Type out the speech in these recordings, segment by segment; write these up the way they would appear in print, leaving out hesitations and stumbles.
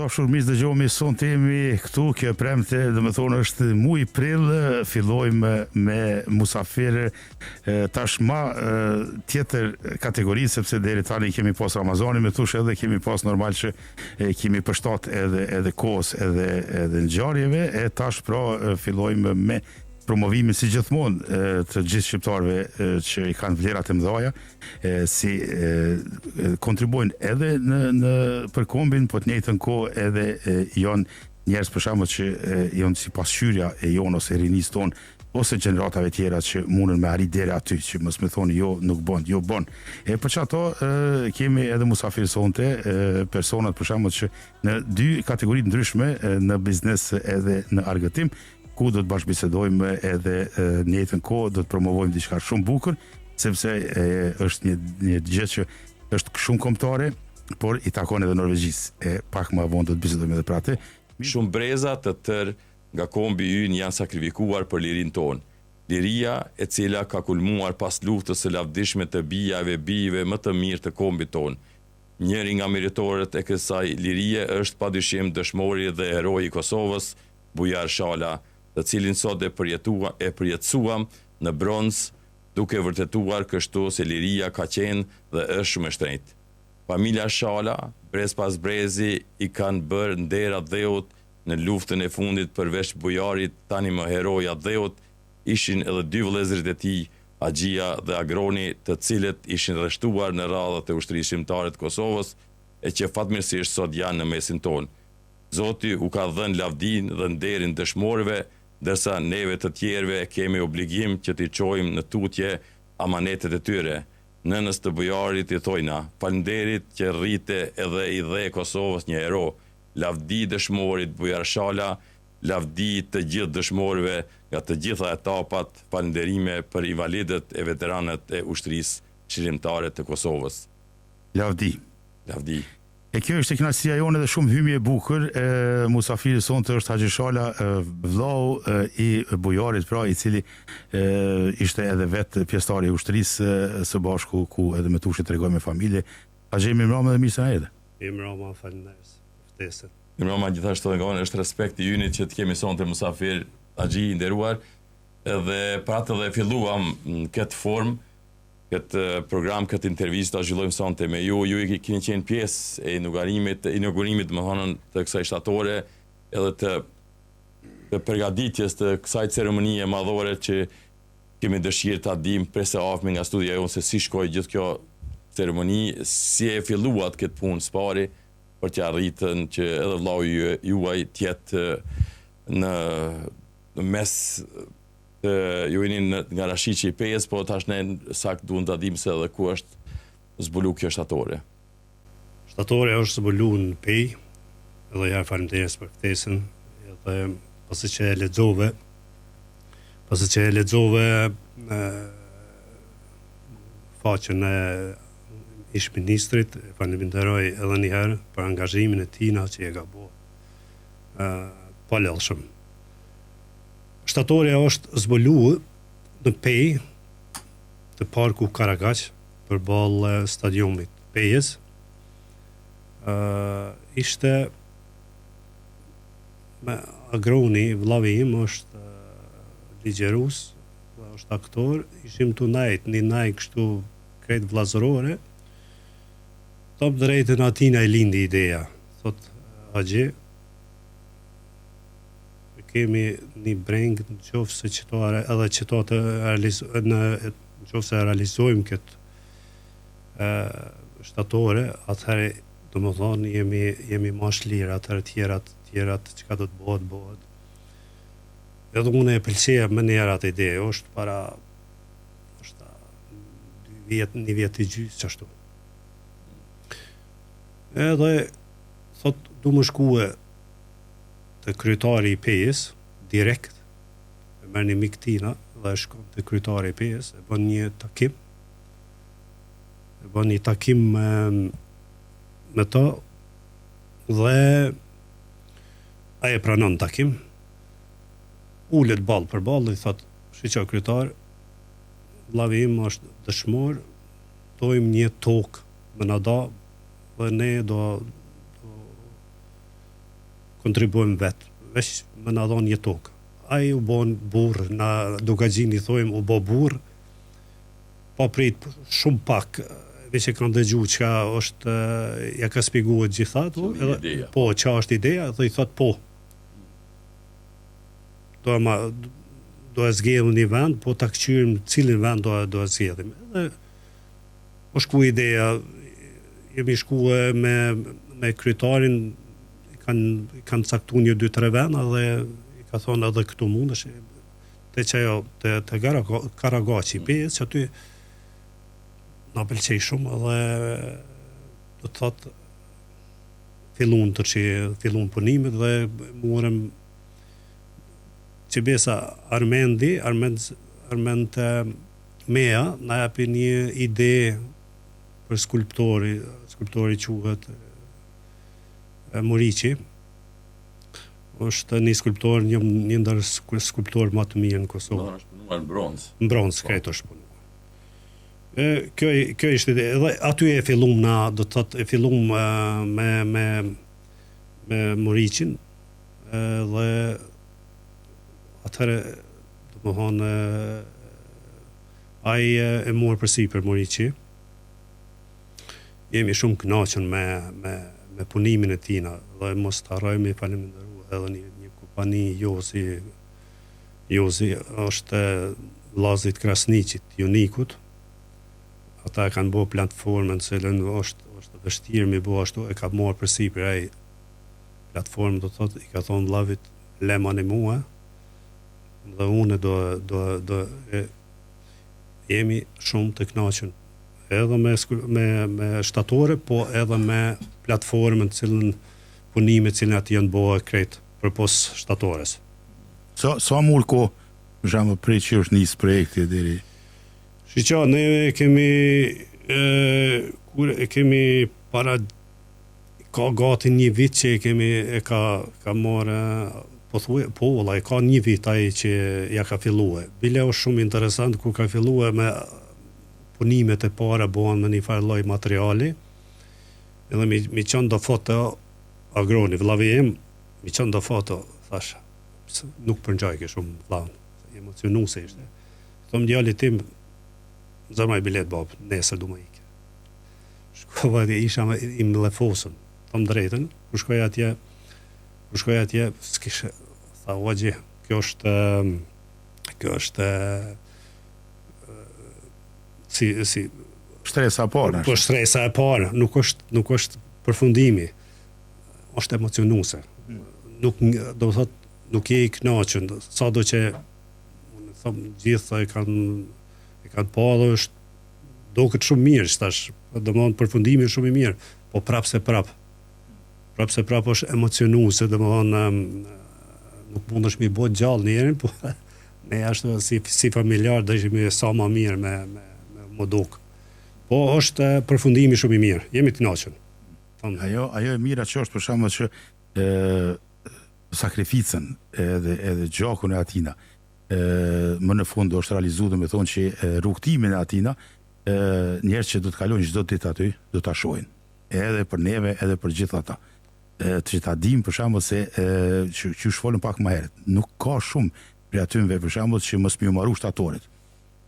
dashur miq, dëgjojmë sonte jemi këtu, kjo premte, domethënë është muaj prill, fillojmë me musafirë tashmë tjetër kategori, sepse deri tani kemi pas Ramazanin, me thosh edhe kemi pas normal që kemi përshtat edhe kohës edhe ngjarjeve, e tash pra fillojmë me promovimin si gjithmonë të gjithë shqiptarëve që i kanë vlerat e mëdha, si kontribuojnë edhe në për kombin, po të njëjtën kohë edhe janë njerëz për shembull që janë si pasqyrja e jonë ose rinis ton, ose gjeneratave tjera që mundën me arrit deri aty, që mos më thoni jo nuk bën, jo bën. E për çato kemi edhe musafir sonte, personat për shembull që në dy kategori ndryshme, në biznes edhe në argëtim, ku do të bashkëbisedojmë edhe në njëjtën kohë do të promovojmë diçka shumë bukur, sepse është një gjë që është shumë kombëtare, por i takon edhe Norvegjisë. E pak më vonë do të bisedojmë edhe për atë. Shumë breza të tërë nga kombi ynë janë sakrifikuar për lirinë tonë. Liria e cila ka kulmuar pas luftës së lavdishme të bijave më të mirë të kombit tonë. Njëri nga meritorët e kësaj lirie është padyshim dëshmori dhe heroi i Kosovës, Bujar Shala, të cilin sot e përjetësuam në bronz, duke vërtetuar kështu se liria ka qenë dhe është shumë e shtrenjtë. Familja Shala, brez pas brezi, i kanë bërë ndera dheut në luftën e fundit, përveç Bujarit, tani më heroja dheut, ishin edhe dy vëllezërit e tij, Axhia dhe Agroni, të cilët ishin rreshtuar në radhët e ushtrisë shqiptare të Kosovës, e që fatmirësisht sot janë në mesin tonë. Zoti u ka dhënë lavdinë dhe nderin dëshmorëve, ndërsa neve të tjerëve kemi obligim që t'i çojmë në tutje amanetet e tyre. Nënës të Bujarit i thojna, falënderit që rrite edhe i dhe Kosovës një hero, lavdi dëshmorit Bujar Shala, lavdi të gjithë dëshmorëve nga të gjitha etapat, falënderime për invalidët e veteranët e ushtrisë shërimtare të Kosovës. Lavdi. Lavdi. E kjo është e kënaqësia jonë dhe shumë hymje e bukur. Musafiri sonte është Haxhi Shala, vllau i Bujarit, pra, i cili ishte edhe vetë pjesëtar i ushtrisë së bashku, ku edhe me tushit tregoj me familje. Haxhi, mirëmbrëma dhe mirë se na erdhe. Mirëmbrëma, faleminderit për ftesën. Mirëmbrëma, gjithashtu edhe është respekt i ynit që të kemi sonte musafir, Haxhi i nderuar, edhe për atë dhe filluam në këtë formë, këtë program, këtë intervistë ta zhvillojmë sonte me ju. Ju i keni qenë pjesë e inaugurimit më thonën të kësaj shtatore, edhe të përgatitjes të kësaj ceremonie madhore që kemi dëshirë ta dim presë afme nga studia jonë se si shkoi gjithë kjo ceremoni, si e filluat këtë punë së pari për të arritën që edhe vllau juaj të jetë në mes ju jeni nga Rashiqi i Pejës, po tash ne sakt duhet ta dim se edhe ku është zbulu kjo shtatore. Shtatore është zbulu në Pejë, edhe ja faleminderit për ftesën, edhe pasi që e lexove faqen e ish-ministrit, faleminderoj edhe një herë për angazhimin e tij që e ka bërë pa lëshëm. Shtatore është zbuluar në Pejë të parku Karagaq përballë stadiumit Pejës. Ishte me Agroni, vllavi im është ligjerus, është aktor, ishim të një najt kështu krejt vllazërore. Top drejtën atina e lindi ideja, thot Haxhi, kemi një breng në qofë se qofë se realizojmë këtë shtatore, atëherë do më thonë jemi ma shlirë, atëherë tjerat që ka do të bëhet. Edhe unë e pëlqeja më njerë atë ide, është para një vjet i gjysë qashtu. Edhe thot du më shkue të kryetari i Pejës, direkt, e merr një mik tina dhe shkon të kryetari i Pejës, e bën një takim me to, dhe ai e pranon takim, ulet ball për ball dhe i thot, shiqo kryetar, vllavi im është dëshmor, dojmë një tokë më na da, dhe ne do kontribuojmë vetë, veç më na dhonë një tokë. Ai u bon burr, na Dugaxhini thojmë u bë burr, pa prit shumë pak, veç e kanë dëgju çka është, ja ka shpjeguar gjithë ato, edhe po çka është ideja, dhe i thot po. Do e zgjedhim një vend, po ta kqyrim cilin vend do e zgjedhim. Edhe është ku ideja, jemi shkuar me kryetarin, kanë caktuar 2-3 vende dhe i ka thonë edhe këtu mundesh te Karagaçi 5, që aty na pëlqej shumë dhe do të thotë fillun punimet dhe morëm që besa Armend Meja na japi një ide për skulptori quhet Moriçi. Është një skulptor, një ndër skulptorë më të mirë në Kosovë. Është punuar në bronz. Në bronz, krejt është punuar. Kjo ishte ide. Dhe aty e fillum na, do të thotë, e fillum me Moriçin, dhe atëherë, do të thonë, ai e morë përsipër Moriçi. Jemi shumë kënaqur me punimin e tina, dhe mos të harrojmë i falenderoj edhe një kompani Jozi është vllazit Krasniqit, Jonikut. Ata kanë bërë platformën, cilën është vështirë me bë ashtu, e ka marrë përsipër ai platformën, do thotë, i ka thonë vllavit lemani mua, dhe unë do jemi shumë të kënaqur edhe me shtatore, po edhe me platformën cilën punimet cilën aty janë bërë krejt përpos shtatores. Sa mur ko, për shembull, prej që është nis projekti deri? Shiqo, ne kemi para ka gati një vit që ka marrë valla, ka një vit ai që ja ka filluar. Bile është shumë interesant kur ka filluar me punimet e para bëhen me një farë lloj materiali, edhe mi qënë do foto agroni, vllavi im, mi qënë do foto, thash, nuk përngjaj ke shumë vllavën, emocionu se ishte. Thom djalit tim, zërmaj bilet bab, nesër du më ike. Shkova isha i Mlefosën, thom drejtën, kur shkoj atje, s'kishe, tha uagji, kjo është si shtresa e parë. Po shtresa e parë, nuk është përfundimi. Është emocionuese. Nuk do të thotë nuk je i kënaqur, sado që unë them gjithë e kanë pa dhe është duket shumë mirë, tash, domethënë përfundimi është shumë i mirë, po prapse prap është emocionuese, domethënë nuk mundesh mi bë gjallë njerin, po ne ashtu si familjar do ishim sa më mirë me moduk. Po është përfundimi shumë i mirë. Jemi të kënaqur. Ajo e mira që është për shembull që sakrificën edhe gjakun e atina. Më në fund është realizuar, me thonë që rrugtimin e atina, njerëz që do të kalojnë çdo ditë aty, do ta shohin. Edhe për neve, edhe për gjithë ata. Që ta dim për shembull se që folën pak më herët. Nuk ka shumë për atyve për shembull që mos më marru shtatorët.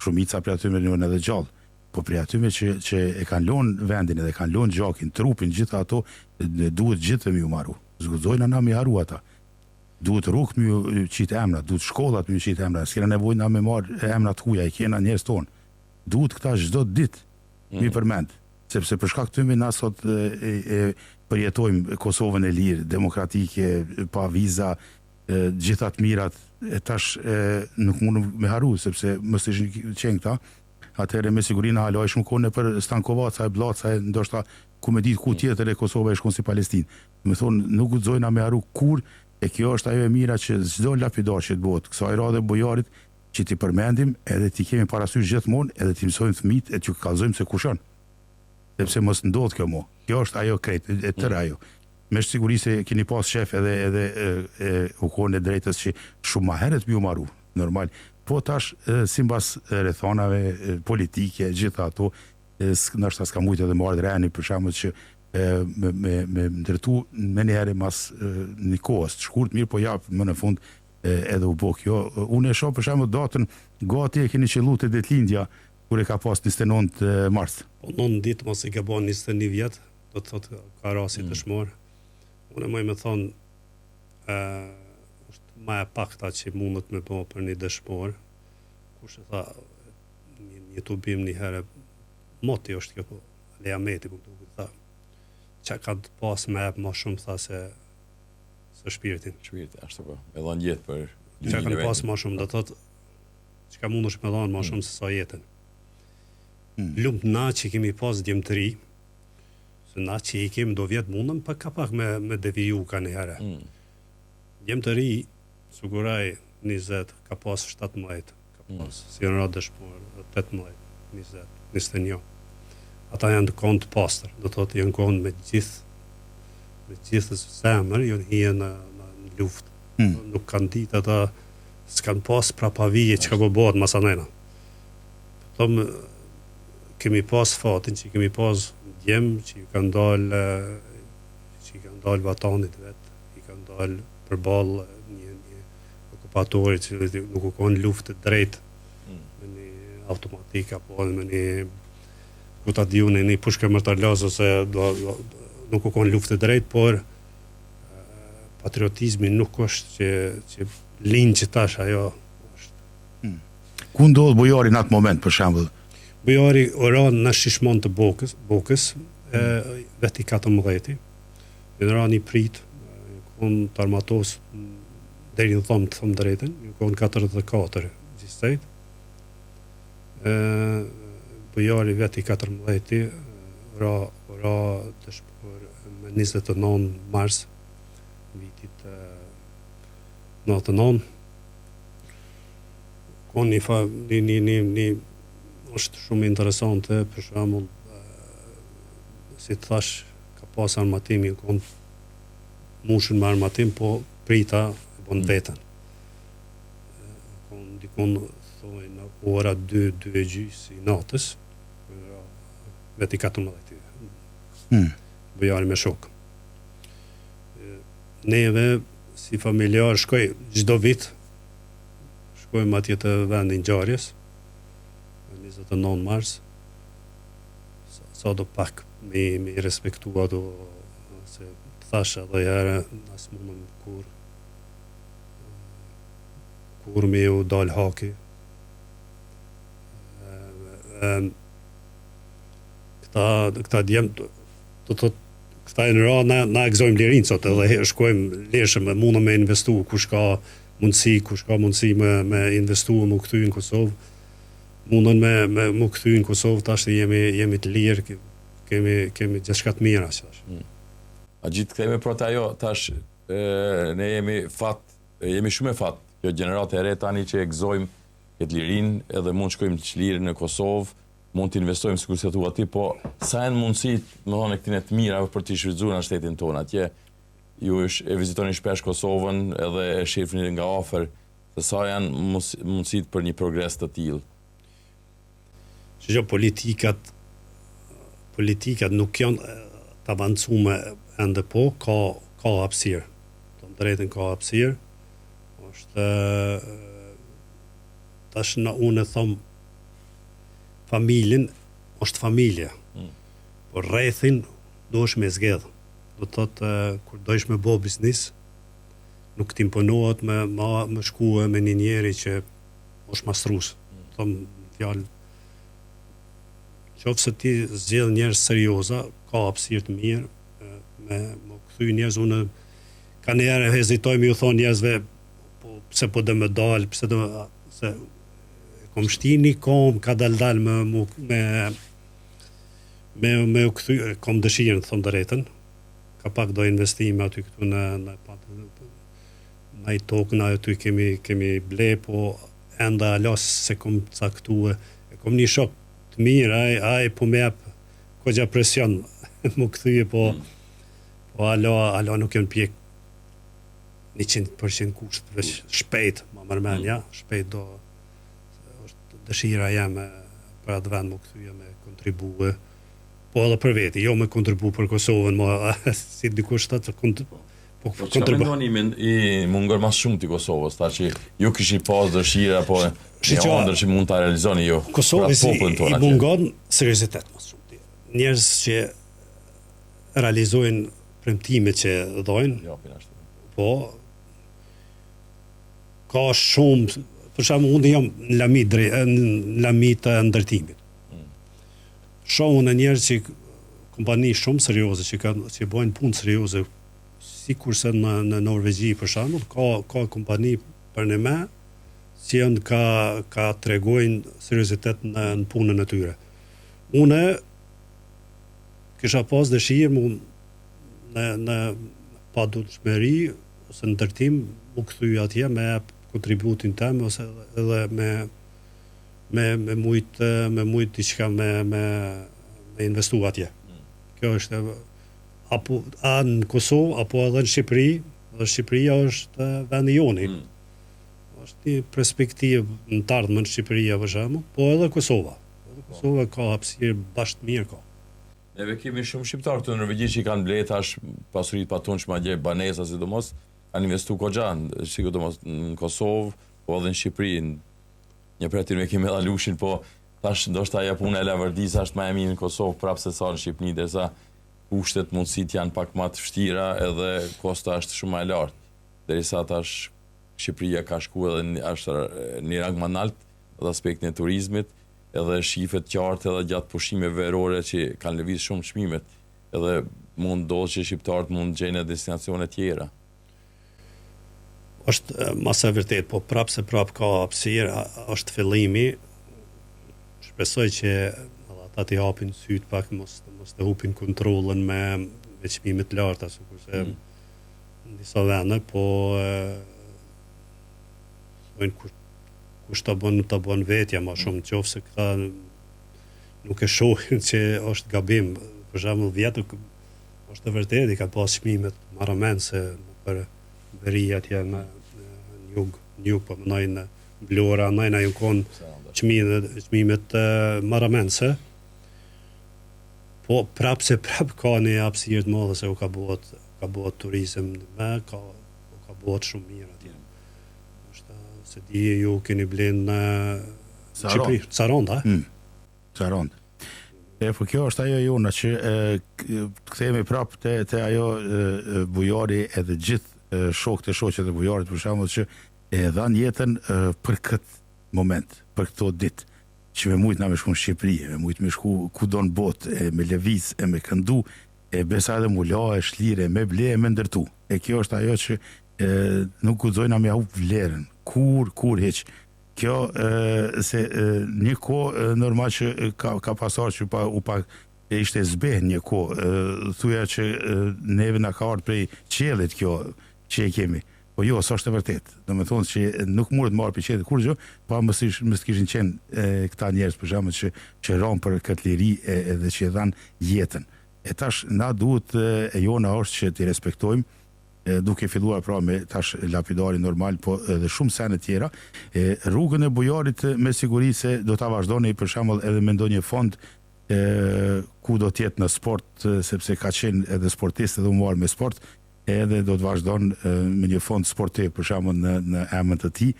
Shumica për atyve janë edhe gjallë. Po për atyve që e kanë lënë vendin edhe kanë lënë gjakin, trupin, gjitha ato, duhet gjithë me ju marru. Zguxojnë na me haru ata. Duhet rrugët me ju qitë emra, duhet shkollat me ju qitë emra, s'kena nevojë na me marr emrat huaja, i kena njerëz tonë. Duhet këta çdo ditë mi përmend, sepse për shkak të tyre na sot përjetojmë Kosovën e lirë, demokratike, pa viza, gjitha të mirat, e tash nuk mundem me haru, sepse mos ishin qenë këta. Atëherë me siguri na haloj shumë kohë për Stankovaca e Blaca, ndoshta ku me ditë ku tjetër e Kosova e shkon si Palestinë. Do të thonë nuk guxojna me haru kur, e kjo është ajo e mira që çdo lapidar që të bëhet, kësaj radhe bujarit që ti përmendim, edhe ti kemi parasysh gjithmonë, edhe ti mësojmë fëmijët e t'ju kallëzojmë se kush janë. Sepse mos ndodh kjo mo. Kjo është ajo krejt, e tërë ajo. Me siguri se keni pas shef edhe u kohën e drejtës që shumë më herët më u marru, normal. Po tash sipas rrethonave politike, gjitha ato, ndoshta s'ka mujt edhe marrë reni për shembull që me ndërtu me njëherë mas një kohës të shkurt, mirë po japë më në fund edhe u bo kjo. Unë e shoh për shembull datën gati e keni qellu te ditëlindja kur e ka pas 29 mars. Po 9 ditë mos i ka bën 21 vjet, do të thotë ka rasti dëshmor. Unë më më thon është më e pakta që mundet me bë për një dëshmor. Kush e tha një tubim një herë moti është kjo po Leameti po duket tha. Çka ka të pas më më shumë tha se shpirtin. Shpirti, ashtu po. E dhan jetë për Çka kanë pas më shumë, do thotë çka mundesh me dhënë më shumë se sa jetën. Lumt na që kemi pas djemtëri, se na që i kemi do vjet mundëm pak me deviju ka një herë. Djemtëri, suguraj 20, ka pas 17, ka pas si në radë dëshmor, 18, 20, 21. Ata janë të konë të pastër, do thotë janë konë me gjithë zemër, janë hije në luftë. Nuk kanë ditë ata, s'kanë pas prapavije që ka bëbot masanena. Thëmë, kemi pas fatin që kemi pas djemë që i kanë dalë vatanit vetë, i kanë dalë përballë një okupatori që nuk u konë luftë drejt me një automatik apo me një ku ta diune një pushke mërtarlas ose nuk u konë luftë drejt, por patriotizmi nuk është që linë që tash ajo është. Ku ndodh bujari në atë moment, për shembull? Bujari ora në shishmon të Bokës, veti 14, generali prit, konë të armatos, deri në të thëmë drejten, konë 44 gjithsejt. Bujari veti 14, ora dëshpër me 29 mars, vitit 99, konë një është shumë interesante, për shembull, si të thash, ka pas armatimi, konë mushën me armatim, po prita e bon vetën. Konë dikon thoi në ora 2:30 i natës, veti 14. Bujari me shok. Neve, si familjar, shkoj çdo vit, shkojmë atje të vendin ngjarjes, 29 mars, sa do pak me respektua do se thash edhe herë as mundëm kur me u dal haki. Këta djemë do të këta e në ra na e gëzojmë lirin sot edhe shkojmë leshëm mundëm me investu kush ka mundësi me investu më këthy në Kosovë, mundën me më këthy në Kosovë tash jemi të lirë, kemi gjithçka të mira tash. A gjithë kemi për të ajo tash ne jemi shumë e fat kjo gjenerate e re tani që e gëzojmë këtë lirin edhe mund shkojmë të çlirë në Kosovë, mund të investojmë sikur se thua ti, po sa janë mundësitë, më thonë këtine të mira për të shfrytzuar në shtetin tonë atje. Ju e vizitoni shpesh Kosovën edhe e shihni nga afër se sa janë mundësitë për një progres të tillë. Që politikat nuk janë të avancuar ende po, ka hapësirë. Të drejtën ka hapësirë. Është tash unë e them familjen është familje. Por rrethin duhesh me zgjedh. Do të thotë kur dosh me bë biznes, nuk t'imponohet me shkue me një njeri që është mastrues. Them fjalë qoftë se ti zgjedh njerëz serioza, ka hapësirë të mirë me kthy njerëz. Unë ka njerë hezitoj me ju thonë njerëzve pse po dhe me dalë, pse do se kom shtini kom ka dal me u kthy, kom dëshirën të them drejtën. Ka pak do investime aty këtu në i tokën aty kemi ble, po enda alas se kom caktue. Kom një shok të mirë, ai po më jap kogja presion më kthye, po alo nuk janë pjek 100% kusht, shpejt, ma mërmenja, shpejt do është dëshira jeme për atë vend më kthye me kontribue, Po edhe për veti, jo me kontribu për Kosovën, si dikush të Po që ka mendoni i mungër mas shumë të Kosovës, ta që ju kishi pas dëshira, po e ondër që mund të realizoni ju. Kosovës i mungon seriozitet mas shumë. Njerëz që realizojnë premtime që dojnë, po, ka shumë, për shembull unë jam në lami të ndërtimit. Shohun e njerëz që kompani shumë serioze që bojnë punë serioze, sikurse në Norvegji për shembull, ka kompani për në me që janë ka tregojnë seriozitet në punën e tyre. Unë kisha pas dëshirë në padutshmëri ose në ndërtim u kthy atje me kontributin tim ose edhe me mujt diçka me investu atje. Kjo është apo në Kosovë apo edhe në Shqipëri, dhe Shqipëria është vendi joni. Është një perspektivë në të ardhmen në Shqipëri për shembull, po edhe Kosova. Kosova ka hapësirë bashkë mirë ka. Neve kemi shumë shqiptarë të Norvegji që i kanë bletash pasuritë patunshme madje banesa sidomos, kanë investu kogjan, sidomos në Kosovë, po edhe në Shqipëri. Një për aty me kemi edhe lushin, po tash ndoshta ajo puna e lavardisë është më e mirë në Kosovë prapë se sa në Shqipëri, derisa kushtet mundësit janë pak më të vështira edhe kosta është shumë më e lartë. Derisa tash Shqipëria ka shku edhe është një rang më lart edhe aspektin e turizmit, edhe shifet qartë edhe gjatë pushimeve verore që kanë lëviz shumë çmimet, edhe mund ndodhë që shqiptarët mund gjejnë destinacione tjera. Është masa vërtet, po prapë ka hapësirë, është fillimi. Shpresoj që ata t'i hapin syt pak, mos të hupin kontrollën me çmime të larta, sikurse në disa vende, po kush ta bën vetja më shumë, nëse këta nuk e shohin që është gabim. Për shembull, vjetë është e vërtetë i ka pas çmimet marrëmendse për veri atje në jug, po mënoj në Vlora, në Jukon çmimet marrëmendse. Po prapë ka një hapësirë të madhe se u ka bëhet turizëm ka bëhet shumë mirë atje. Se di ju keni blenë në Shqipëri, Caronda. Caronda. Po kjo është ajo jona që kthehemi prapë te ajo bujari edhe gjithë shokët e shoqet e bujarit për shembull që e dhan jetën për këtë moment, për këto ditë që me mujt na me shku në Shqipëri, me mujt me shku kudo në botë, me lëviz, me këndu, besa edhe mu la, shlire, me ble, me ndërtu. Kjo është ajo që nuk guxojna me hup vlerën, kur heq. Kjo se një kohë normal që ka pasar që ishte zbeh një kohë, thuja që neve na ka ardhur prej qiellit kjo që e kemi. Po jo, s'është e vërtet. Do me thonë që nuk mund të marrë për qetë kur gjë, pa mës kishin qenë këta njerëz për shembull që ranë për këtë liri edhe që e dhanë jetën. E tash na duhet e jona është që t'i respektojmë, duke filluar pra me tash lapidari normal, po edhe shumë sene tjera. Rrugën e bujarit me siguri se do ta vazhdoni për shembull edhe me ndonjë fond ku do t'jetë në sport, sepse ka qenë edhe sportistë edhe u marrë me sport, edhe do të vazhdon me një fond sportiv për shembull në emën të tij,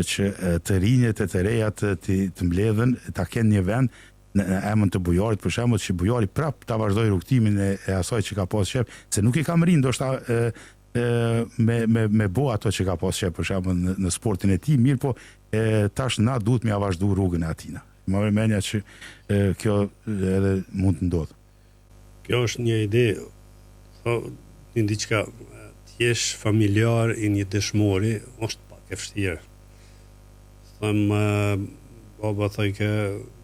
që të rinjët e të rejat të mbledhen, ta kenë një vend në emën të bujarit për shembull, që bujari prap ta vazhdoj rrugtimin e asaj që ka pas shef, se nuk i kam rinë ndoshta me bo ato që ka pas shef për shembull në sportin e tij, mirë po tash na duhet me vazhdu rrugën e atij. Më vjen mendja që kjo edhe mund të ndodhë. Kjo është një ide, një diçka t'jesh familjar i një dëshmori, është pak e vështirë. Them, baba thoj që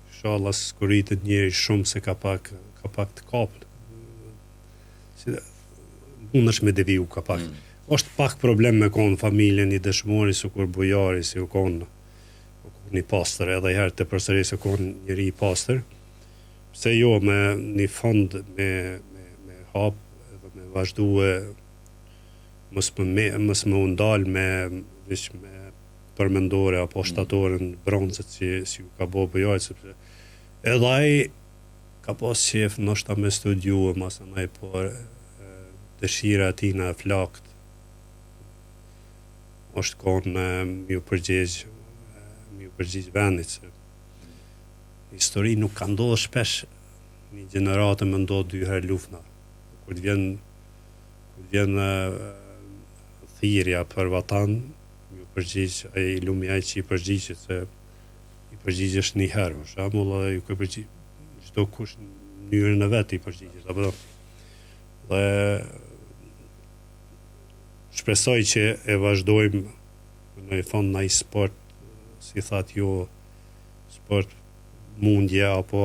inshallah s'kuritet njëri shumë se ka pak të kapën. Mundesh me deviju ka pak. Është pak problem me konë familjen i dëshmori, si kur bujari, si u konë një pastër, edhe herë të përsëri se konë njëri i pastër. Pse jo me një fond me hap, edhe me vazhdu mos më undal me përmendore apo shtatorën bronzët si u ka bo bujari, sepse edhe ai ka pas qef ndoshta me studiu masanaj, por dëshira e tij në flakt është konë mjë përgjigj vendit, se histori nuk ka ndodhur shpesh, një gjeneratë më ndodh 2 herë lufta. Kur vjen thirrja për vatan, mjë përgjigj ai lumjaj që i përgjigjet, se i përgjigjesh një herë, për shembull, edhe ju ka përgjigj çdo kush në mënyrën e vet i përgjigjet, apo dhe shpresoj që e vazhdojmë në fond në sport, si thatë jo, sport mundje, apo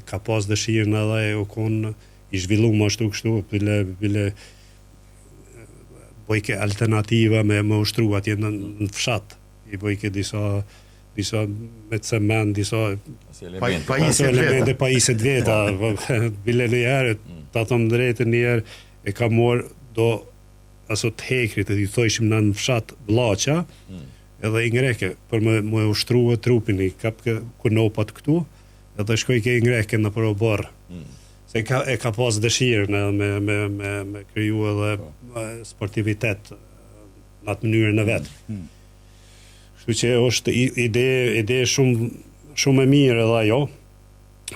ka pas dëshirën edhe u konë i zhvillu më ashtu kështu, bile bojke alternativa me ushtru atje në fshat, i bojke disa me cement, disa pajiset veta, bile në herë, ta thëmë drejtë një herë, e ka morë do aso të hekrit, e i thojshim në fshat Blaqa, edhe i ngreke, për më ushtruë trupin i kap kur nopat këtu, edhe shkoj ke i ngreke në për o borë. Se e ka pas dëshirën me kriju edhe sportivitet në atë mënyrën e vetë. Kështu që është ide shumë e mirë edhe ajo,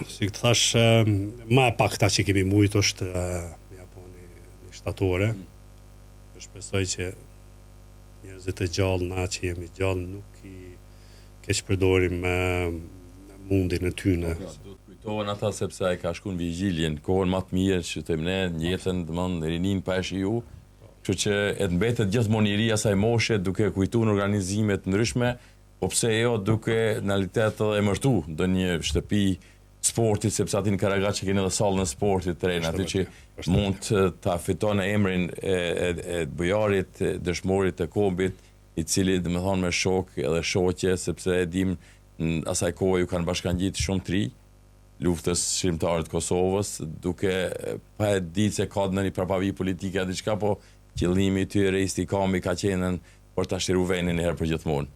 si këtë thash, ma e pakta që kemi mujtë është një shtatore. Shpresoj që njerëzit e gjallë, na që jemi gjallë, nuk i keq përdorim mundin e tyne. Do të kujtohen ata sepse ai ka shku në vigjiljen, kohën më të mirë që të ne, njetën domthonë rinin pa shiu. Kështu që e mbetet gjithmonë i ri asaj moshe duke kujtuar në organizime të ndryshme, po pse jo duke në realitet edhe emërtu ndonjë shtëpi sportit, sepse aty në Karagaç keni edhe sallën e sportit të rejnë, aty që mund ta fiton emrin e bujarit, dëshmorit të kombit, i cili domethënë me shok edhe shoqe, sepse e dim në asaj kohë ju kanë bashkangjit shumë të ri, luftës shqiptare të Kosovës, duke pa e ditë se ka ndonjë përpavi politike a diçka, po qëllimi i tyre istikami ka qenë për ta shtiru vendin herë për gjithmonë.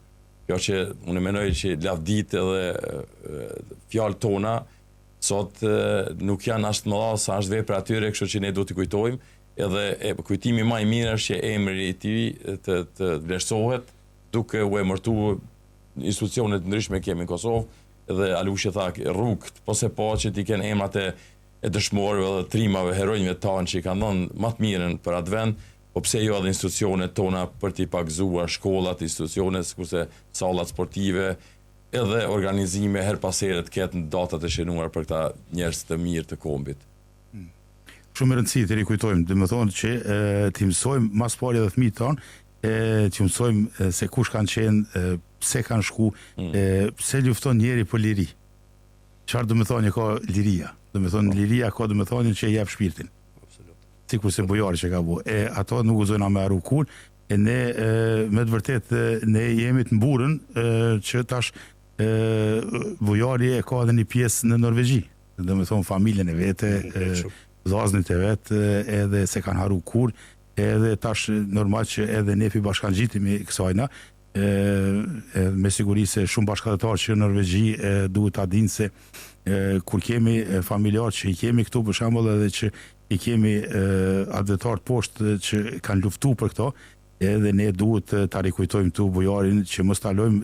Kjo që unë mendoj që lavdit edhe fjalët tona sot nuk janë as të mëdha sa as vepra atyre, kështu që ne duhet t'i kujtojmë, edhe kujtimi më i mirë është që emri i tij të vlerësohet duke u emërtuar institucione të ndryshme kemi në Kosovë, edhe Alushi tha rrugë, po se po që ti kenë emrat e dëshmorëve dhe trimave, heronjve tanë që i kanë dhënë më të mirën për atë vend, po pse jo edhe institucionet tona për t'i pagzuar shkollat, institucionet, kurse sallat sportive, edhe organizime her pas here të ketë në datat e shënuar për këta njerëz të mirë të kombit. Shumë e rëndësishme të rikujtojmë, dhe më thonë që t'i mësojmë mas pari dhe fëmijët tonë, t'ju mësojmë se kush kanë qenë, pse kanë shku, pse lufton njeri për liri. Çfarë do të thonë ka liria? Do të thonë liria ka do të thonë që jep shpirtin. Sikur se bujari që ka bu. Ato nuk uzojna me arru kur, ne me të vërtet ne jemi të mburën që tash bujari e ka edhe një pjesë në Norvegji. Do të thonë familjen e vete, vllaznit e vet, edhe se kanë harru kur, edhe tash normal që edhe ne bashkangjitemi kësajna, me siguri se shumë bashkëdhetarë që në Norvegji duhet ta dinë se kur kemi familjarë që i kemi këtu për shembull, edhe që i kemi advetar poshtë që kanë luftu për këto, edhe ne duhet ta rikujtojmë tu bujarin që mos ta lojmë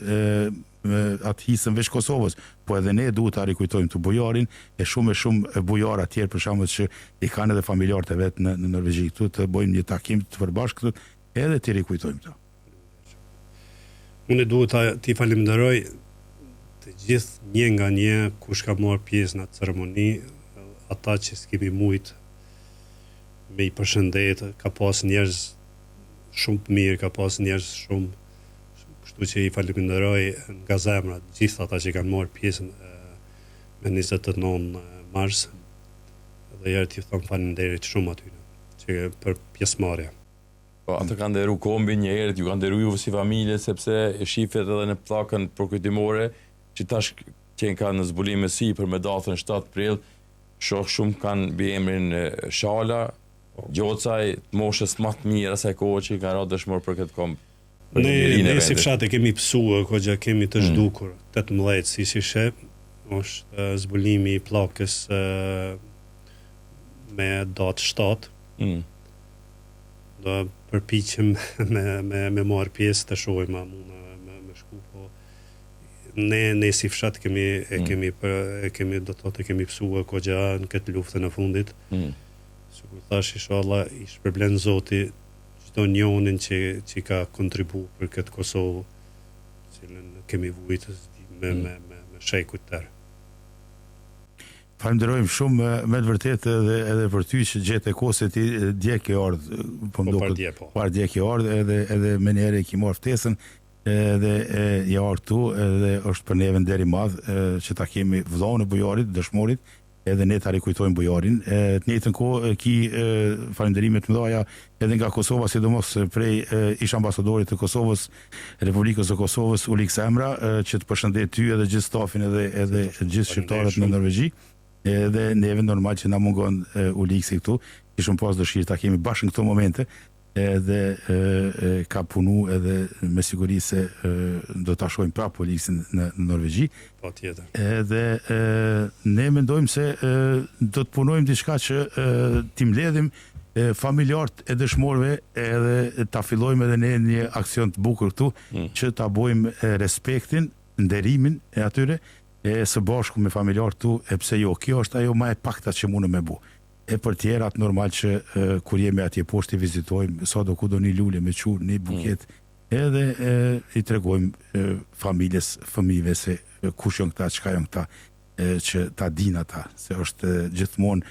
atë hisën veç Kosovës, po edhe ne duhet ta rikujtojmë tu bujarin e shumë bujarë tjerë për shembull që i kanë edhe familjarët e vet në Norvegji. Këtu të bëjmë një takim të përbashkët edhe të rikujtojmë këto. Unë duhet t'i falenderoj të gjithë një nga një kush ka marrë pjesë në atë ceremoni, ata që s'kemi mujt me i përshëndet, ka pas njerëz shumë të mirë, ka pas njerëz shumë, kështu që i falenderoj nga zemra gjithë ata që kanë marrë pjesën me 29 mars, dhe herë t'ju them faleminderit shumë aty që për pjesëmarrje. Po, atë kanë nderu kombin një herë, ju kanë nderu juve si familje, sepse e shifet edhe në pllakën përkujtimore, që tash qenë kanë në zbulim si për me datën 7 prill, shoh shumë kanë mbi emrin Shala, Gjocaj, moshës më të mirë asaj kohë që ka rënë dëshmor për këtë komb. Ne si fshat e kemi pësuar, kogja kemi të zhdukur, 18 si sheh, është zbulimi I pllakës me datë 7. Do përpiqem me marr pjesë të shohim a mund me shku, po ne si fshat kemi do të thotë kemi psuar kogja në këtë luftën e fundit. Sikur thash, inshallah I shpërblen Zoti çdo njonin që ka kontribu për këtë Kosovë, cilën kemi vujtë me shejkut tërë. Falenderojmë shumë me të vërtetë edhe për ty që gjetë kohë se ti dje ke ardhë, par dje ke ardhë edhe me njerë ki marrë ftesën edhe ja ardhë tu edhe është për neve nderi madhë që ta kemi vëllaun e bujarit, dëshmorit, edhe ne ta rikujtojmë bujarin. Të njëjtën kohë ki falenderimet mëdhaja edhe nga Kosova, sidomos prej ish ambasadorit të Kosovës, Republikës së Kosovës, Ulik Semra, që të përshëndet ty edhe gjithë stafin edhe gjithë shqiptarët në Norvegji. Edhe neve normal që na mungon Uliksi këtu, kishëm pas dëshirë ta kemi bashkë në këto momente, edhe ka punu edhe me siguri se do ta shohim prapë Uliksin në Norvegji. Patjetër. Edhe ne mendojmë se do të punojmë diçka që t'i mbledhim familjarët e dëshmorëve edhe ta fillojmë edhe ne një aksion të bukur këtu që ta bojmë respektin, nderimin e atyre së bashku me familjarët tu, e pse jo, kjo është ajo ma e pakta që mundë me bu. E për tjerat normal që kur jemi atje poshtë I vizitojmë, sa do ku do një lule me qurë, një buket, edhe I tregojmë familjes, fëmijëve se kush janë këta, çka janë këta, që ta din ata, se është gjithmonë,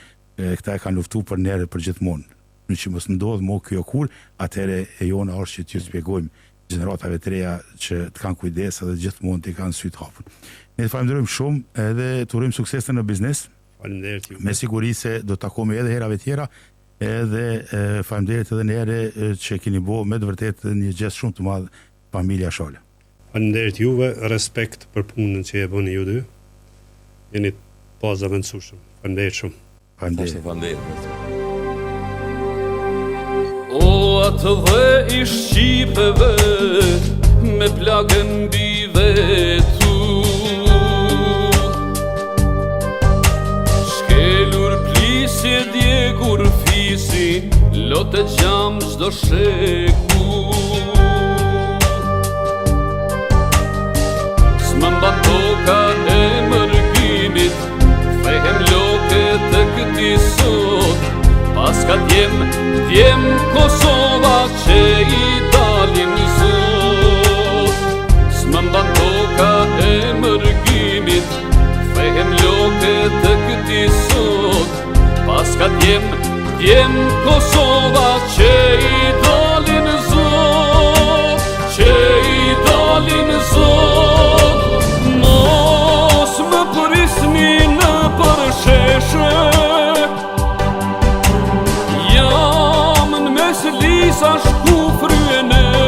këta e kanë luftu për njerë për gjithmonë. Në që mos ndodhë mo kjo kur, atëhere e jona është që t'ju spjegojmë gjeneratave të reja që të kanë kujdes edhe gjithmonë t'i kanë sytë hapun. Ne të falenderojmë shumë edhe të urojmë suksese në biznes. Faleminderit ju. Me siguri se do të takojmë edhe herave tjera, edhe faleminderit edhe në herë që keni bo me të vërtet një gest shumë të madh familja Shale. Faleminderit juve, respekt për punën që e bëni ju dy. Jeni pa zavendësueshëm. Faleminderit shumë. Faleminderit. O atë dhe I shqipeve me plagën mbi vetu, shkelur plisje djegur fisi, lote gjam çdo sheku. S'më mban toka e mërgimit, fehem loke të këti sot, pas ka djem Kosova që I dalin zot. S'më mban toka e mërgimit, fehem loke të këti sot, pas ka djem Kosova që I dalin zot, që I dalin zot. Mos më prisni në përsheshe, jam në mes lisa shku fryene.